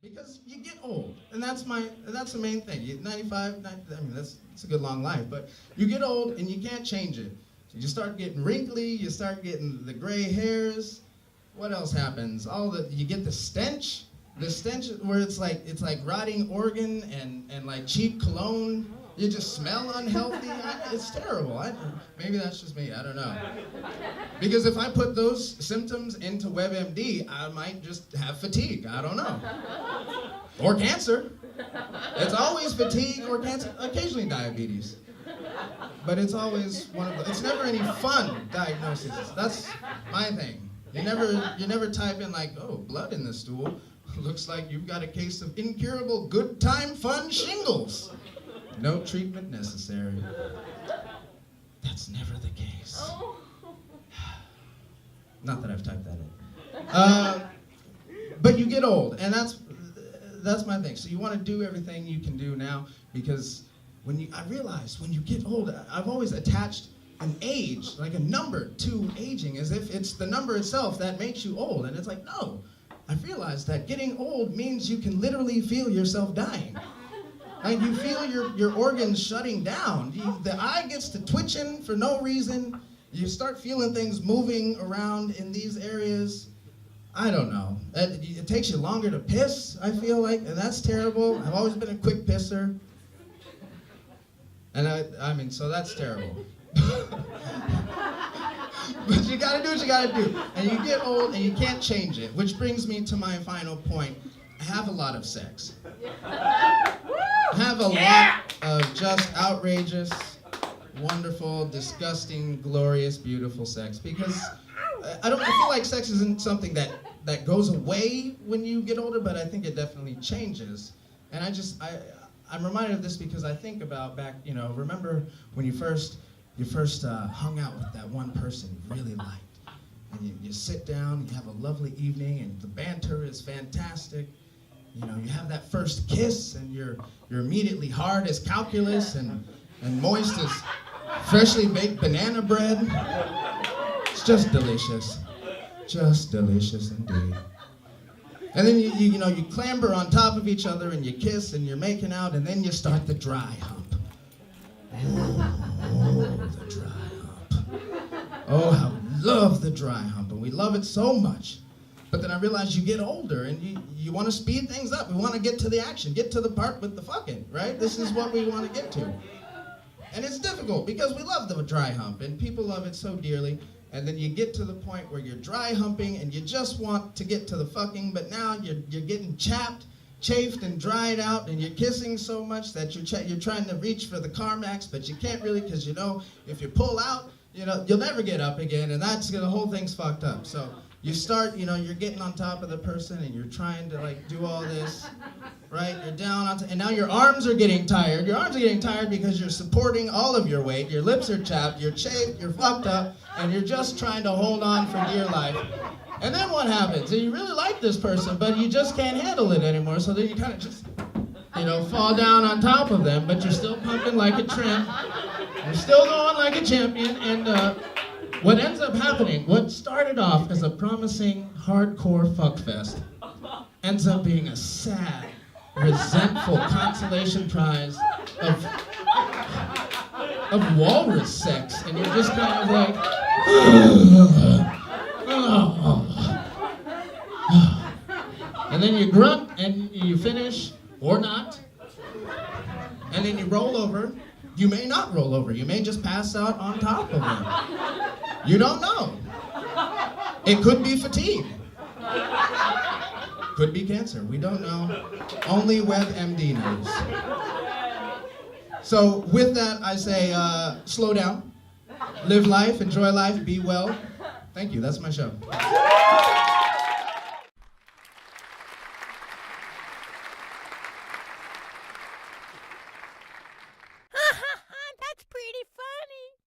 Because you get old, and that's the main thing. 95, 90, I mean, that's a good long life, but you get old and you can't change it. So you start getting wrinkly, you start getting the gray hairs. What else happens? You get the stench where it's like rotting organ and like cheap cologne. You just smell unhealthy. It's terrible. Maybe that's just me. I don't know. Because if I put those symptoms into WebMD, I might just have fatigue. I don't know. Or cancer. It's always fatigue or cancer. Occasionally diabetes. But it's always it's never any fun diagnosis. That's my thing. You never type in like, oh, blood in the stool. Looks like you've got a case of incurable good time fun shingles. No treatment necessary. That's never the case. Oh. Not that I've typed that in. But you get old, and that's my thing. So you want to do everything you can do now, because I realize when you get old, I've always attached an age, like a number, to aging, as if it's the number itself that makes you old. And it's like, no. I've realized that getting old means you can literally feel yourself dying. Like you feel your organs shutting down. The eye gets to twitching for no reason. You start feeling things moving around in these areas. I don't know. It takes you longer to piss, I feel like, and that's terrible. I've always been a quick pisser. And I mean, so that's terrible. But you gotta do what you gotta do. And you get old and you can't change it, which brings me to my final point. Have a lot of sex. Have a lot of just outrageous, wonderful, disgusting, glorious, beautiful sex. Because I feel like sex isn't something that goes away when you get older, but I think it definitely changes. And I'm reminded of this because I think about back, remember when you first hung out with that one person you really liked. And you sit down, you have a lovely evening, and the banter is fantastic. You have that first kiss, and you're immediately hard as calculus and moist as freshly baked banana bread. It's just delicious. Just delicious indeed. And then you clamber on top of each other and you kiss and you're making out, and then you start the dry hump. Oh, the dry hump. Oh, how we love the dry hump, and we love it so much. But then I realized you get older and you want to speed things up. We want to get to the action, get to the part with the fucking, right? This is what we want to get to. And it's difficult because we love the dry hump and people love it so dearly. And then you get to the point where you're dry humping and you just want to get to the fucking, but now you're getting chafed and dried out, and you're kissing so much that you're trying to reach for the Carmax, but you can't really, because if you pull out, you'll never get up again, and the whole thing's fucked up. So you start, you're getting on top of the person and you're trying to do all this, right? You're down and now your arms are getting tired. Your arms are getting tired because you're supporting all of your weight. Your lips are chapped, you're chafed, you're fucked up, and you're just trying to hold on for dear life. And then what happens? You really like this person, but you just can't handle it anymore, so then you kind of just, fall down on top of them, but you're still pumping like a tramp. You're still going like a champion, and what ends up happening, what started off as a promising hardcore fuckfest, ends up being a sad, resentful consolation prize of walrus sex, and you're just kind of like, and then you grunt and you finish, or not, and then you roll over. You may not roll over. You may just pass out on top of them. You don't know. It could be fatigue. Could be cancer. We don't know. Only WebMD knows. So with that, I say slow down, live life, enjoy life, be well. Thank you. That's my show.